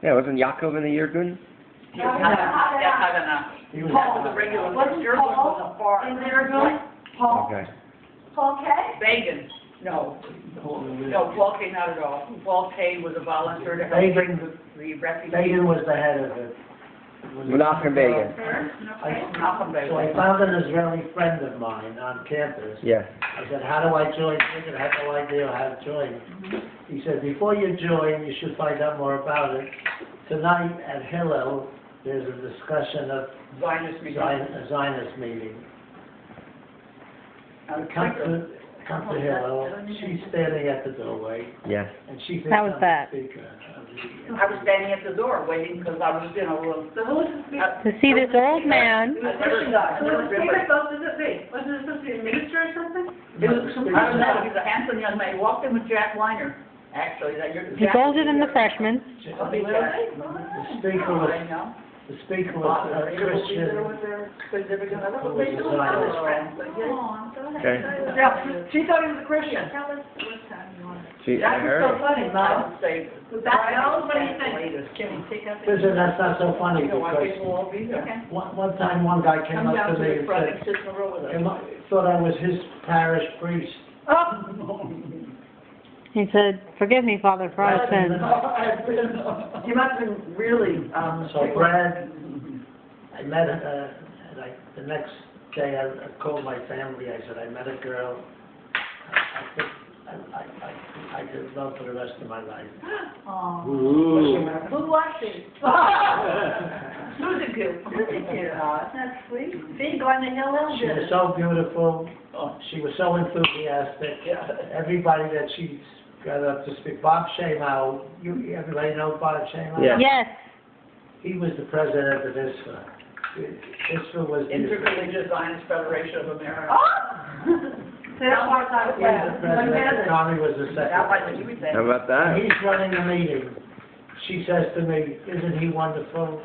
Yeah, wasn't Yakov in the Jurgen? He was the regular. Wasn't Paul in there good? Paul? Okay. Paul K? Bagan. No, Paul K. not at all. Paul K. was a volunteer to help bring the refugees. Bagan was the head of it. Menachem Begin. Malcolm So I Bagan. found an Israeli friend of mine on campus. Yeah. I said, how do I join? He said, I had no idea how to join. He said, before you join, you should find out more about it. Tonight at Hillel, there's a discussion of Zionist meeting. a Zionist meeting. Come to Hillel. She's standing at the doorway, Yeah. and she thinks How was I'm that? the speaker. I was standing at the door waiting because I was, So who was the speaker? To see this old man. Who was the speaker supposed to be? Wasn't it supposed to be a minister or something? It was some, I don't know, he's a handsome young man. He walked in with Jack Weiner, actually. He's older than the freshman. I'll be Jack. The speaker was I know. a Christian. Okay. Yeah, she thought he was a Christian. She, I That was so heard. funny, I Bob. would say. Was that else? What do you think? Listen, that's not so funny You know why because people won't be there. one time one guy came Come up down to to me the and front said, and sit in the row with us. thought I was his parish priest. Oh, He said, forgive me, Father, for our sins. you must have been really, So Brad, I met the next day I called my family. I said, I met a girl. I think I could love for the rest of my life. Ooh. who was she? Susan Good. Susan Good. That's sweet. See, going to Hill She was so beautiful. She was so enthusiastic. Everybody that she got up to speak. Bob Shamow, everybody know Bob Shamow? Yeah. Yes. He was the president of ISFA. ISFA was the Interreligious Zionist Federation of America. That's part I was he was the president. Carmie was the That might be secretary. what you would say. How about that? He's running the meeting. She says to me, isn't he wonderful?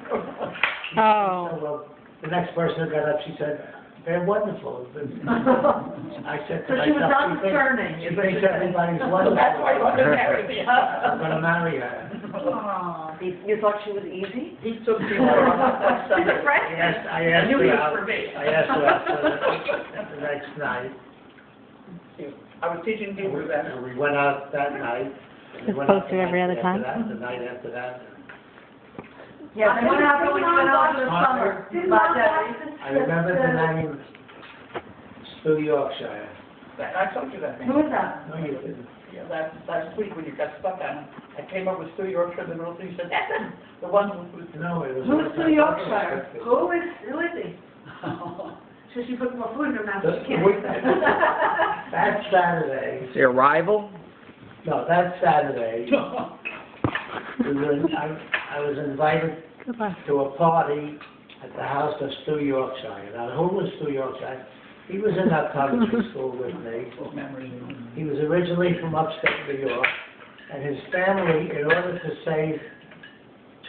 Oh. So, well, the next person who got up, she said, they're wonderful. I said to So she was myself, not discerning. she thinks everybody's wonderful. That's why you want to marry me. I'm going to marry her. You thought she was easy? He took me over on Sunday. I asked knew he her was out. for me. I asked her out for the next night. I was teaching Hebrew then. And we went out that night. and we As went out opposed to the every night other after time? that, the night after that. Yeah, what happened when you went out in the summer? I remember the name Stu Yorkshire. I told you that. Who is that? No, you didn't. Yeah, last week when you got stuck on it. I came up with Stu Yorkshire in the middle, and you said, that's him. The one who was... No, it was. Who's Stu Yorkshire? Who is he? So she put more food in her mouth, she can't eat that. That Saturday, Your rival? no, that Saturday, I was invited Goodbye. to a party at the house of Stu Yorkshire. Now, who was Stu Yorkshire? He was in our elementary school with me. He was originally from upstate New York, and his family, in order to save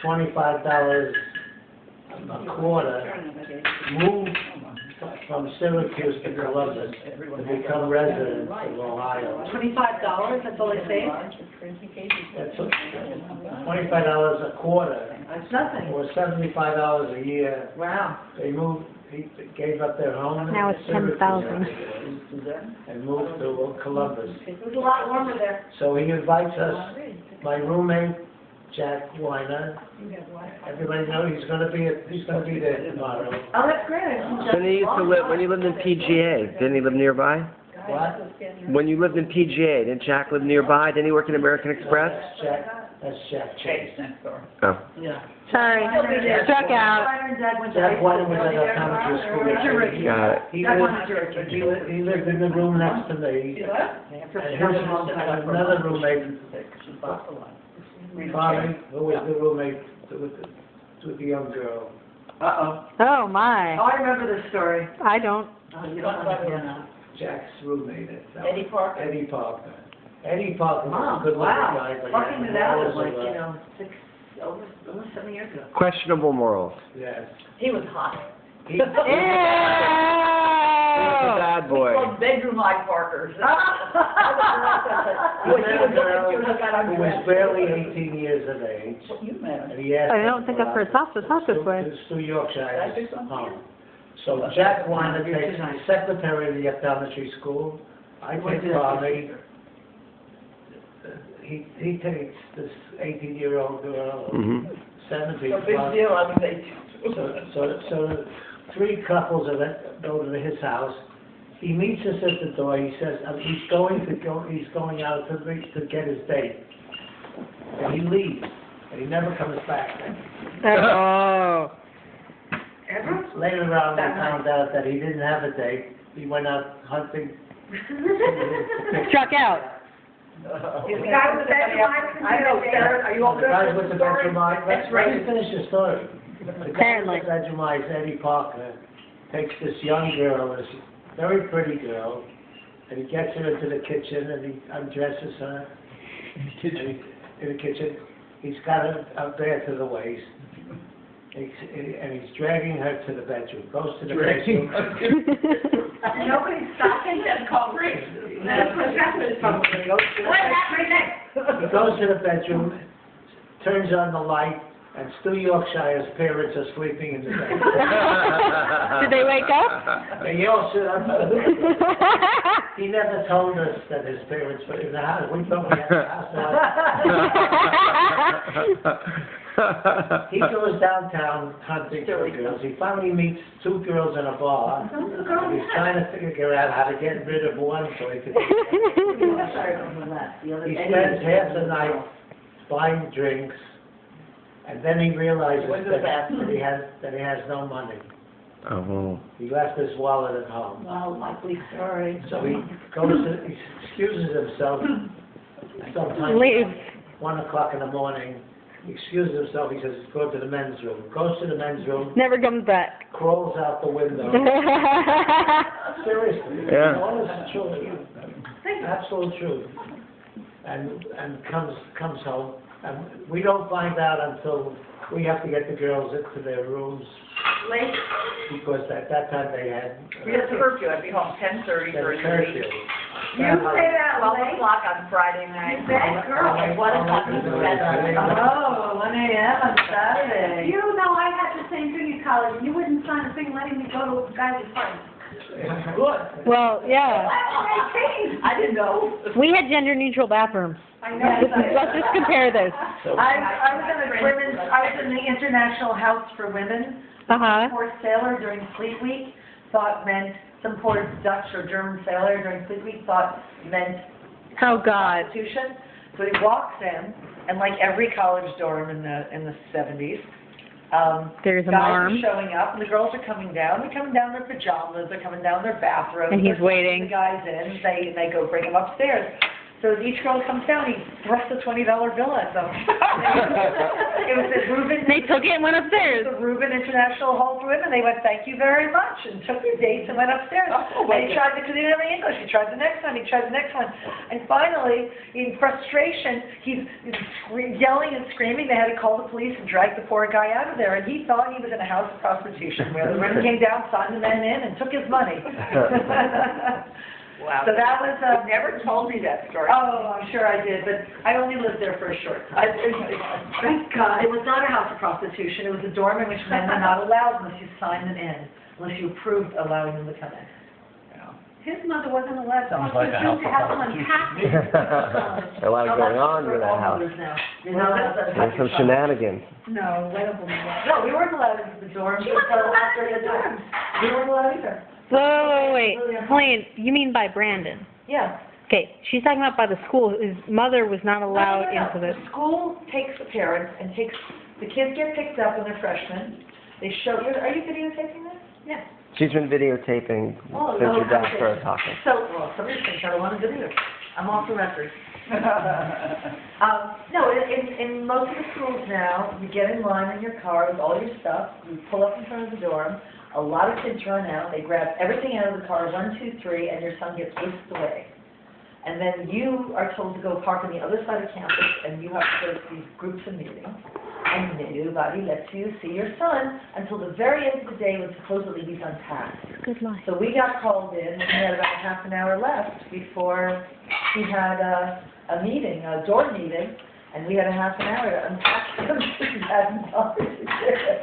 $25 a quarter, moved from Syracuse to Columbus to become residents of Ohio. $25, that's all they saved? That's $25 a quarter, That's nothing. or $75 a year. Wow. They moved, he gave up their home. Now it's in Syracuse 10,000. And moved to Columbus. It was a lot warmer there. So he invites us, my roommate, Jack Weiner. Everybody knows he's going to be there tomorrow. Oh, that's great. When he used to live, when you lived in PGA, didn't he live nearby? What? When you lived in PGA, didn't Jack live nearby? Didn't he work in American Express? That's Jack Chase. Chase next door. Oh. Yeah. Sorry. Struck out. Jack Weiner was at our elementary school. Got it. He lived in the room next to me. And another roommate, Carmie, who was the roommate with the young girl. Uh-oh. Oh, my. Oh, I remember this story. I don't. Oh, you don't want to hear now. Jack's roommate. Eddie Parker. Eddie Parker. Eddie Parker was Wow, a good looking wow. guy, but Fucking he it had out balls was like, of, almost 7 years ago. Questionable morals. Yes. He was hot. He, Yeah. a bad boy. We called bedroom eye parkers. He met a girl who was barely 18 years of age, You met and he asked I don't think I've heard talk this way. to Stu Yorkshire's home. So Jack wanted to take the secretary to the elementary school. I take Carmie. He takes this 18-year-old girl, 17. a big deal, I mean, they. So three couples go to his house. He meets us at the door. He says he's going out to get his date, and he leaves, and he never comes back. Oh. Later on, we found out that he didn't have a date. He went out hunting. Struck out. The guy with the bedroom eye I know, Sarah, are you all The good guy with with the the story? bedroom eye, let me finish the story. The guy Apparently. with the bedroom eye, Eddie Parker, takes this young girl, this very pretty girl, and he gets her into the kitchen and he undresses her. In the kitchen. He's got her up there to the waist. And he's dragging her to the bedroom. Goes to the bedroom. Nobody's stopping. That's called rape. That's probably. What happened next? He goes to the bedroom, turns on the light, and Stu Yorkshire's parents are sleeping in the bed. Did they wake up? They all sit up. He never told us that his parents were in the house. We thought we had the house. He goes downtown hunting for girls. He finally meets two girls in a bar. And he's trying to figure out how to get rid of one so he can. He spends half the night buying drinks, and then he realizes that he has no money. Oh. He left his wallet at home. Well, likely story. So he excuses himself. Sometime Leaves. 1 o'clock in the morning. He excuses himself. He says he's going to the men's room. Goes to the men's room. Never comes back. Crawls out the window. Seriously. Yeah. All is true. Absolute truth. And comes home. And we don't find out until we have to get the girls into their rooms. Late. Because at that time they had. We had curfew, I'd be home 10:30 during the curfew. week. You say that 12 late? o'clock on Friday night. Bad girl. 1 o'clock on Saturday. Oh, 1 a.m. on Saturday. You know, I had the same thing in college. You wouldn't sign a thing letting me go to a guy's party. Good. Well, yeah. I didn't know. We had gender-neutral bathrooms. I know. Let's just compare those. I was in the International House for Women. Uh-huh. Poor sailor during Fleet Week thought meant, some poor Dutch or German sailor during Fleet Week thought meant Oh, God. prostitution. So he walks in, and like every college dorm in the 70s, There's a guys marm. are showing up, and the girls are coming down. They're coming down in their pajamas. They're coming down in their bathrobes. And he's They're taking waiting. the guys in. They go bring them upstairs. So as each girl comes down, he thrusts a $20 bill at them. It was at Reuben. They took it and went upstairs. The Reuben International Hall for Women. They went, "Thank you very much," and took their dates and went upstairs. And he tried because he didn't have any English. He tried the next one. He tried the next one, and finally, in frustration, he's yelling and screaming. They had to call the police and drag the poor guy out of there. And he thought he was in a house of prostitution where the women came down, signed the men in, and took his money. Wow. So that was You never told me that story. Oh, I'm sure I did, but I only lived there for a short time. Thank God. It was not a house of prostitution. It was a dorm in which men were not allowed unless you signed them in, unless you approved allowing them to come in. His mother wasn't allowed to have them unpacked. There's a lot going on in that house. You know, There's some shenanigans. No, no, we weren't allowed into the dorms. She wasn't allowed to the dorms. We weren't allowed either. Whoa, wait. Helene, you mean by Brandon? Yeah. Okay, she's talking about by the school. His mother was not allowed into the... The school takes the parents and the kids get picked up when they're freshmen. They show, are you videotaping this? Yeah. She's been videotaping Oh, since no, your dad okay. started talking. So, well, somebody's going to try to want to video. I'm off the record. No, in most of the schools now, you get in line in your car with all your stuff, you pull up in front of the dorm, a lot of kids run out, they grab everything out of the car, 1, 2, 3, and your son gets whisked away. And then you are told to go park on the other side of campus, and you have to go to these groups of meetings. and nobody lets you see your son until the very end of the day when supposedly he's unpacked. Good life. So we got called in, and we had about half an hour left before he had a meeting, a door meeting, and we had a half an hour to unpack him. He hadn't done it.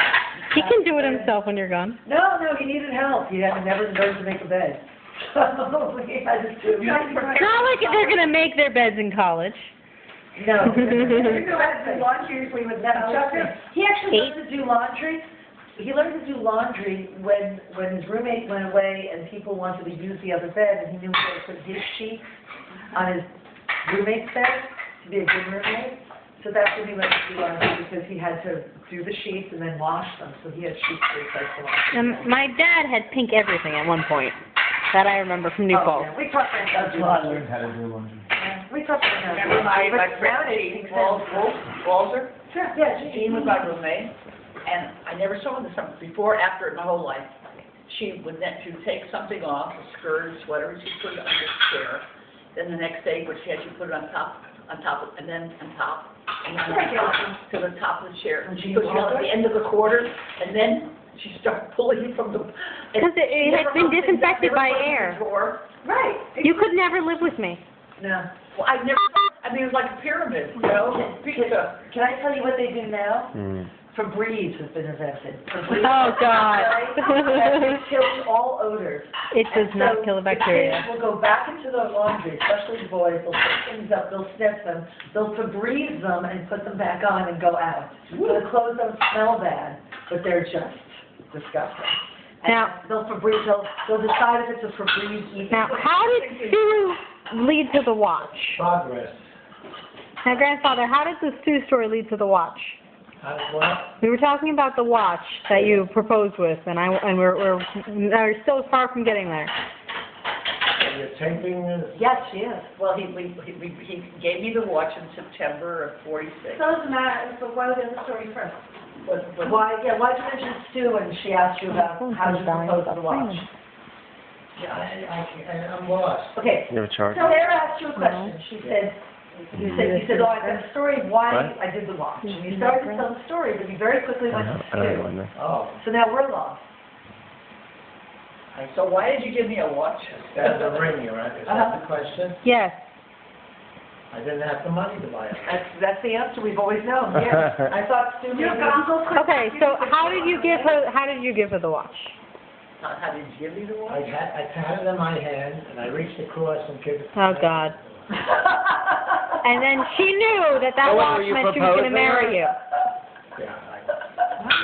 He can do it himself when you're gone. No, he needed help. He had never learned to make a bed. So we had to do. It's not like they're going to make their beds in college. No. He actually learned to do laundry. He learned to do laundry when his roommate went away and people wanted to use the other bed, and he knew he had to put his sheets on his roommate's bed to be a good roommate. So that's when he learned to do laundry, because he had to do the sheets and then wash them. So he had sheets to replace the laundry. My dad had pink everything at one point. That I remember from New Falls. Yeah. We taught them how to do laundry. how to do laundry. We taught them how to do Remember laundry. my But friend nowadays, Jean Walter? Sure, yeah, Jean was my roommate, and I never saw her before, after in my whole life. She would take something off, a skirt, a sweater, and she'd put it under the chair. Then the next day, what she had, she'd put it on top, and then on top, and then on top, to the top of the chair. And she put it at the end of the quarter, and then she started pulling it from the... Because it had been disinfected by air. Right. You could never live with me. No. Well, it was like a pyramid, you know, pizza. Can I tell you what they do now? Mm. Febreze has been invented. Febreze. Oh, God. It kills all odors. It does And not so kill the bacteria. The kids will go back into their laundry, especially the boys. They'll pick things up, they'll sniff them, they'll Febreze them and put them back on and go out. So the clothes don't smell bad, but they're just disgusting. And Now- they'll decide if it's a Febreze. Now, how did Sue lead to the watch? Progress. Now, grandfather, how did the Sue story lead to the watch? What? We were talking about the watch that you proposed with, and we're still far from getting there. You're taping this? Yes, she is. Well, he gave me the watch in September of '46. Doesn't matter, but why was the other story first? But Why'd you mention Sue when she asked you about how you proposed the watch? I'm lost. Okay, You have a chart? so Sarah asked you a question. She said, you said, oh, I've got a story of why What? I did the watch. And you started to tell the story, but you very quickly went to I don't Sue. remember. Oh, So now we're lost. so why did you give me a watch? that's a ring, right? Is that the question? Yes. I didn't have the money to buy it. That's the answer we've always known, yeah. I thought Sue maybe... Okay, so how did you give her the watch? How did you give me the I watch? had it in my hand, and I reached across and gave it to Oh, her. God. And then she knew that Oh, watch were you meant she was going to proposing? marry you. Yeah,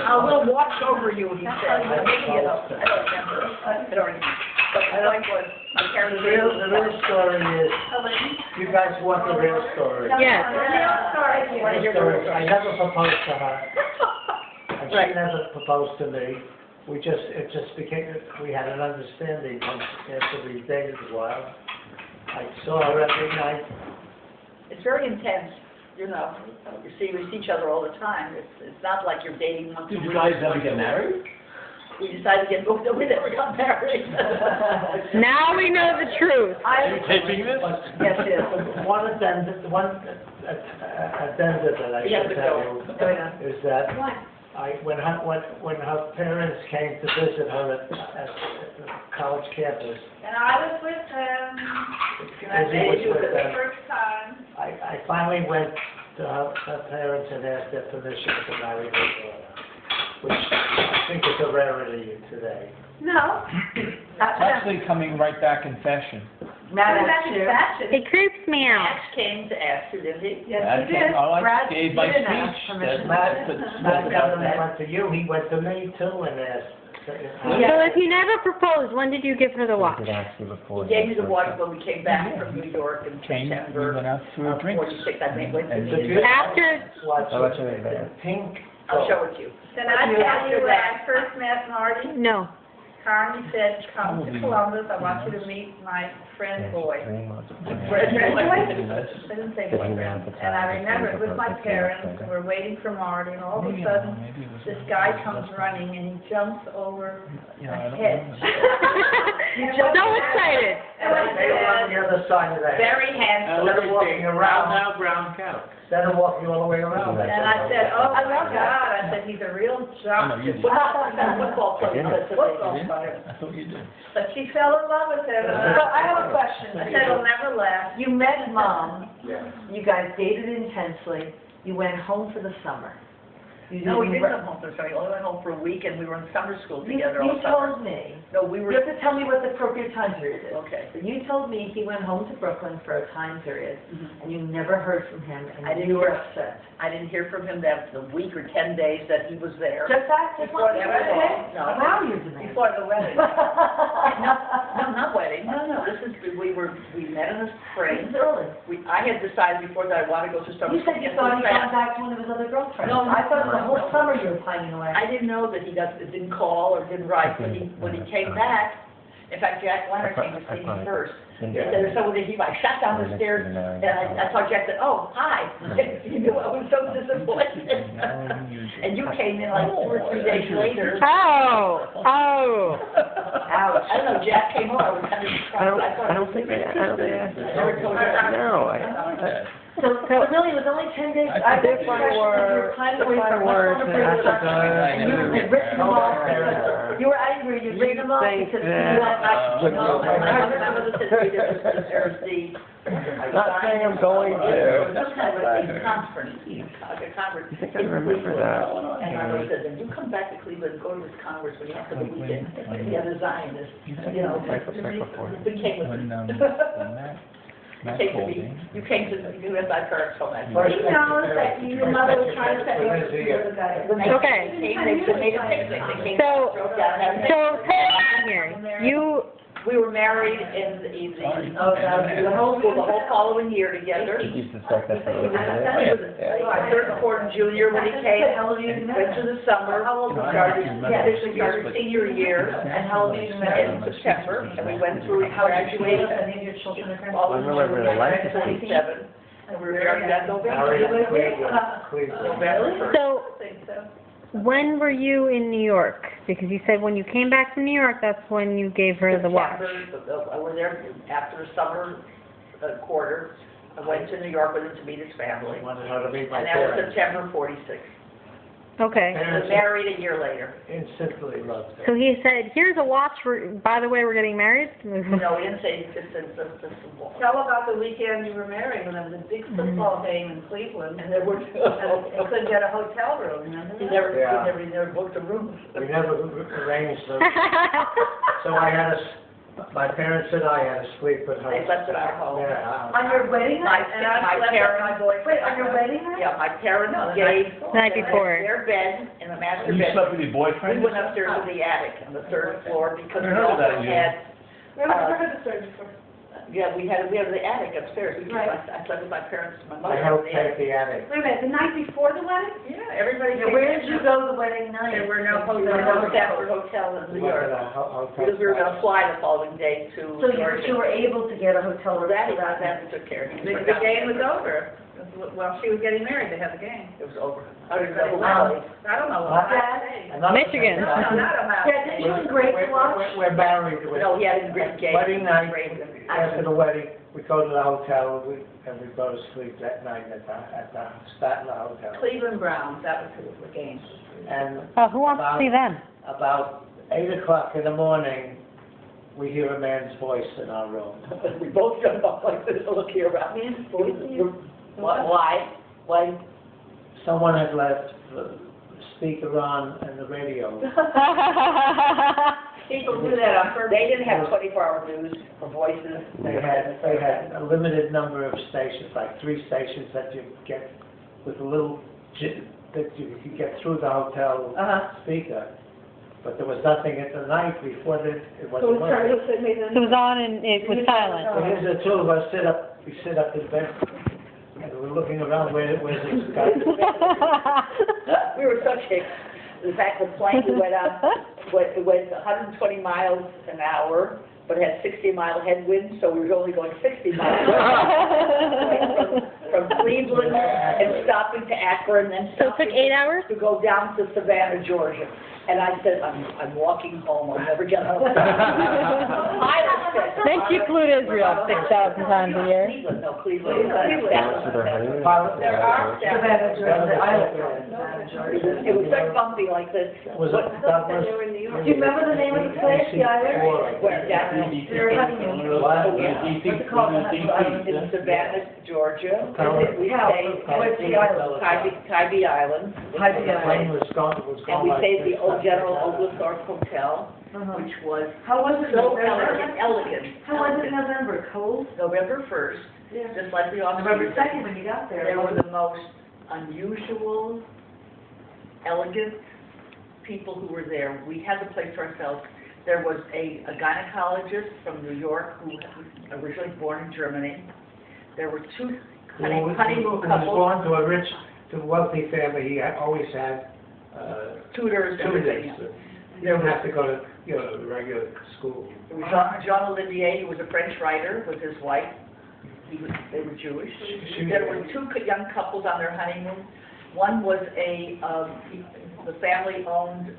I will watch over you, he said. Maybe, I don't remember. I don't remember. But the point was, my parents... the real story is, you guys want the real story. Yes. The story. I never proposed to her, and she Right. never proposed to me. It just became, we had an understanding after we dated a while. I saw her every night. It's very intense, you know. You see, we see each other all the time. It's not like you're dating once a week. Did you guys ever get married? We decided to get booked, we never got married. Now we know the truth. Are you taping this? Yes, yes. One addendum that I Yeah, should but tell go. you is that when her parents came to visit her at the college campus, And I was with them, and Izzy I was made you with for the them. first time. I finally went to her parents and asked their permission to marry her daughter, which I think is a rarity today. No. It's actually coming right back in fashion. Now What that's about true. the fashion? It creeps me out. Max came to ask you, didn't he? Yes, That you did. I Brad, gave you my didn't ask speech. permission. That Matt spoke got about that. went to you, he went to me too and asked. So if you never proposed, when did you give her the watch? He gave me the watch when we came back from New York in Came, we September went out for of drinks. '46, I think. Wait, And After, Watch I'll let you it, know that. pink. I'll show it to you. Can I tell you when I first met Marty? no. Carmie said, come to Columbus, I want you to meet my friend boy. Fred, I didn't say boyfriend. And I remember it was my parents, we're waiting for Marty, and all of a sudden, this guy comes running and he jumps over a hedge. So excited. And I They were on the said, other side of that. Very handsome. Instead of walking around, brown cow. instead of walking all the way around. And I said, said, oh my God, I said, he's a real jock. you did. Football player, I didn't. that's a football You did? player. I thought you did. But she fell in love with him. So I have a question. I said, he'll never last. You met Mom, you guys dated intensely, you went home for the summer. You No, we didn't didn't come home for the summer, we only went home for a week, and we were in summer school You together all summer. told me, No, we you were, have to tell me what the appropriate time period is. okay. You told me he went home to Brooklyn for a time period, Mhm. and you never heard from him, I and didn't you were hear- upset. I didn't hear from him that the week or 10 days that he was there. Just that, just Before one the wedding? wedding? No. Wow, you're demanding. Before the wedding. No, not wedding, no, this is, we met in the spring. It's early. I had decided before that I wanted to go to summer You school. said you Yes, thought he in got fact, back to one of his other girlfriends. No, I thought the whole no. summer you were pining away. I didn't know that he didn't call or didn't write, when he came back, in fact, Jack Leonard came to see me first. He said, there's someone that I shot down the stairs, and I saw Jack said, oh, hi. You knew I was so disappointed. And you came in like 2 or 3 days later. Oh, oh. Ouch. I don't know, Jack came home, I was kind of surprised. I don't think I Never told you. No, So really, it was only 10 days. I If think I you were pining away from were one to summer have to go, and you had written them off. You were angry, you written them off think because you that- went like, no, I remember the history, there's the. Not saying I'm going to. It was kind of a conference, like a conference. I think I remember that. And I wrote that, then you come back to Cleveland, and go to this conference when you have for the weekend, the other Zionist, you know, became you came to, you had my parents home that He knows that your mother was trying to set you up with the other guy. Okay. They made a picnic, they came, So, drove down, had a so, here, you, We were married in the whole following year together. He used to talk that for a He little was bit. third quarter junior when he came, went to the summer, started, officially started senior year, And how old are you in September, and we went through, we graduated, Any of your children are all I of really liked it. 27, and we were married that November. November so, when were you in New York? Because you said when you came back from New York, that's when you gave her the watch. I was there after the summer quarter. I went to New York with him to meet his family, Wanted her to meet my and that was parents. September '46. Okay. We were married a year later. Instantly loved her. So he said, here's a watch, by the way, we're getting married? No, we didn't say just Tell about the weekend you were married, when there was a big football game in Cleveland, and there were. and couldn't get a hotel room, remember? He never booked a room. We never arranged them, so my parents and I had to sleep with her. They slept at our home. Yeah. On your wedding My, night? And I my slept with parents. my boyfriend. Wait, on your wedding night? Yeah, my parents No, the gave Night before. their bed in the master You bedroom. slept with your We boyfriend? went upstairs to the attic on the third floor because we I heard also about you. had, Where was the surgery for? yeah, we had the attic upstairs. I slept with my parents, my I mother. helped in the attic. take the attic. Wait a minute, the night before the wedding? Yeah, everybody. Yeah, where did you go the wedding night? There were no We went to Stafford Hotel in New Went to York, the hotel. because we were gonna fly the following day to So Georgia. you were able to get a hotel room That, for that that night? took care of it. The game was over. Well, she was getting married, they had the game. It was over. I don't know why. I don't know What? what I say. Another Michigan. thing, No, not about. Yeah, didn't you and Grace watch? We're married with. No, he had a great game. Wedding night, Great. after the wedding, we go to the hotel, and we go to sleep that night at the Staten Hotel. Cleveland Browns, that was the game. And Oh, who wants to see them? about 8 o'clock in the morning, we hear a man's voice in our room. We both jumped up like this, look here about me. Why? Why? Someone had left the speaker on and the radio. People do that on purpose. They didn't have 24-hour news for voices. They had a limited number of stations, like 3 stations that you get with a little, that you could get through the hotel speaker. But there was nothing at the night before it wasn't working. It was on and it was silent. So here's the two of us we sit up in bed, and we're looking around where's this guy? We were so kicked. In fact, the plane went up, it went 120 miles an hour, but it had 60-mile headwind, so we were only going 60 miles from from Cleveland and stopping to Akron and then So it took stopping 8 hours? to go down to Savannah, Georgia. And I said, I'm walking home, I'll never get home. Pilot said, Then she flew to Israel 6,000 times a year. Cleveland, no, Cleveland. There are Savannah, Georgia, the island. It was so bumpy like this. Was it Douglas? Do you remember the name of the place, the island? Where, down in Their honeymoon. What? What's it called? in Savannah, Georgia. We How? stayed What's the island? at Tybee Island. Tybee The plane Island. was gone And we like stayed at the this. old General Oglethorpe Hotel, Uh-huh. which was How was it in so November? elegant. How was it in November? Cold? November 1st, Yeah. just like the Austin. November 2nd when you got there. There were the most unusual, elegant people who were there. We had the place to ourselves. There was a gynecologist from New York who was originally born in Germany. There were two honeymoon He was couples, born to a rich, to a wealthy family. He always had tutors, and everything. tutors. He didn't have to go to, regular school. There was Jean Olivier, who was a French writer, with his wife. They were Jewish. There were two young couples on their honeymoon. One was the family owned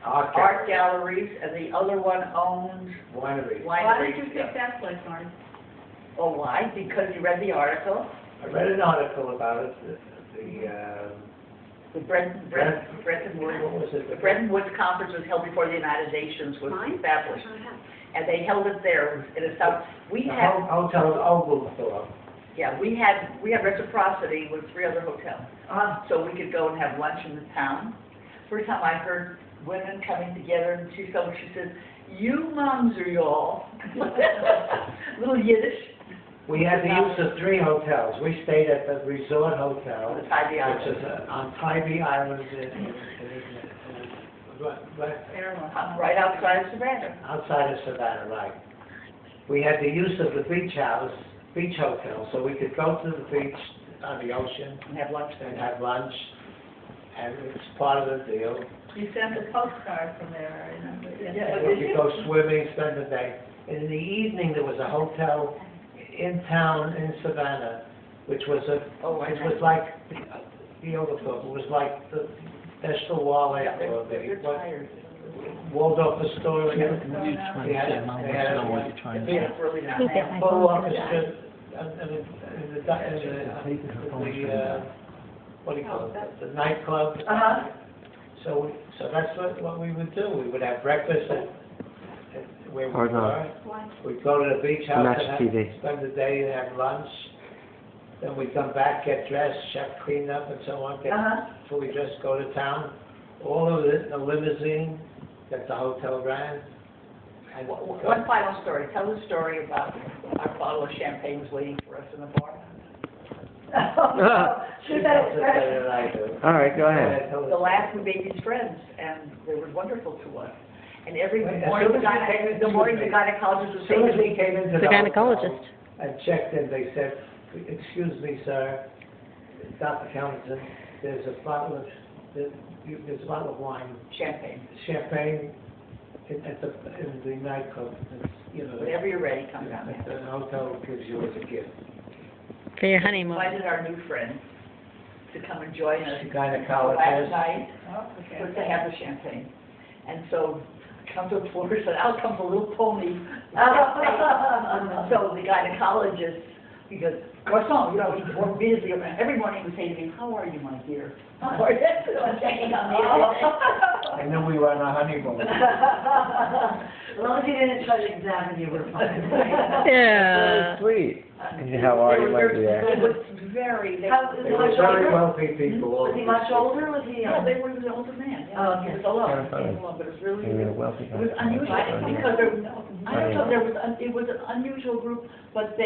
art galleries, and the other one owned Winery. Why did you pick that place, Marty? Oh, why? Because you read the article. I read an article about it. The Bretton What Woods. was it? The Bretton Woods Conference was held before the United Nations was established, and they held it there in a south. We The had, Hotel Oglethorpe. yeah, we had reciprocity with 3 other hotels, so we could go and have lunch in the town. First time I heard women coming together, and she said, "You moms are y'all," little Yiddish. We had the use of 3 hotels. We stayed at the Resort Hotel, The Tybee which Island. is on Tybee Island, Right outside of Savannah. outside of Savannah, right. We had the use of the beach hotel, so we could go to the beach on the ocean And have lunch and there. have lunch, and it's part of the deal. You sent a postcard from there, I remember. Yeah. And we could go swimming, spend the day. And in the evening, there was a hotel in town in Savannah, which was like the Oglethorpe. It was like the National Walleye Yeah, or they're the tired. Waldorf Astoria. What are you trying to say? Mom wants to know what you're trying to say. It's really not. Can you get my Full phone to the orchestra, what do you call it, the nightclub. So that's what we would do. We would have breakfast at where we Hard were. We'd go to the beach house Match and TV. spend the day and have lunch. Then we'd come back, get dressed, clean up and so on, get fully dressed, go to town. All of it in a limousine that the hotel ran. And One final story. Tell the story about our bottle of champagne was waiting for us in the bar. She tells it better than I do. All right, go ahead. The last we made these friends, and they were wonderful to us. And every As morning, soon as we came into the gynecologist was As soon as saying, we came into The the hotel gynecologist. and checked in, they said, "Excuse me, sir, Dr. Hamilton, there's a bottle of wine, champagne. in the nightclub. Whenever you're ready, come down. The hotel gives you as a gift." For your honeymoon. Invited our new friend to come and join us The last gynecologist. night to have the champagne. And so come to the floor and said, "Out comes a little pony." So the gynecologist, he goes, "Croissant," he's more busy. Every morning he would say to me, "How are you, my dear? How are you?" Checking on me. And then we were on a honeymoon. As long as he didn't try to examine you, we're fine. Yeah. Sweet. How are you, my dear? It was very, they How- They were very wealthy people. Was he much older, was he yeah, young? they were an older man. Yeah. Oh, okay. He was alone. Kind of He came alone, but it was really, You're a it wealthy guy. was unusual because there was, I don't know, it was an unusual group, but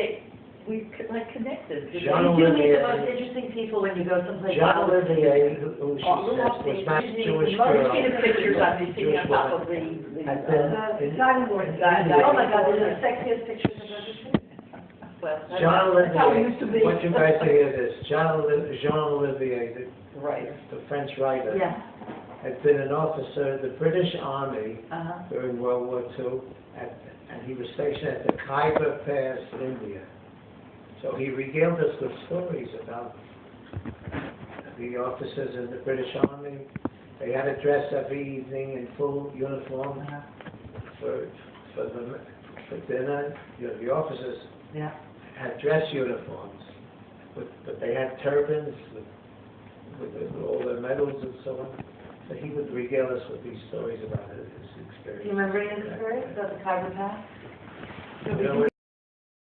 we connected. Jean You do meet the Olivier. most interesting people when you go someplace. Jean Olivier, who she Oh, said was not Jewish You girl. see the pictures on the, Jewish on top of woman. the, Had been in- Diving board. Oh my God, these are the sexiest pictures I've ever seen. well, Jean that's how it used to Olivier, be. what you guys to hear this, Jean Olivier, Right. the French writer, Yeah. had been an officer of the British Army Uh-huh. during World War II, and he was stationed at the Khyber Pass in India. So he regaled us with stories about the officers in the British Army. They had to dress every evening in full uniform for dinner. You know, the officers Yeah. had dress uniforms, but they had turbans with all their medals and so on. So he would regale us with these stories about his experience. Do you remember any of the stories about the Khyber Pass? You know,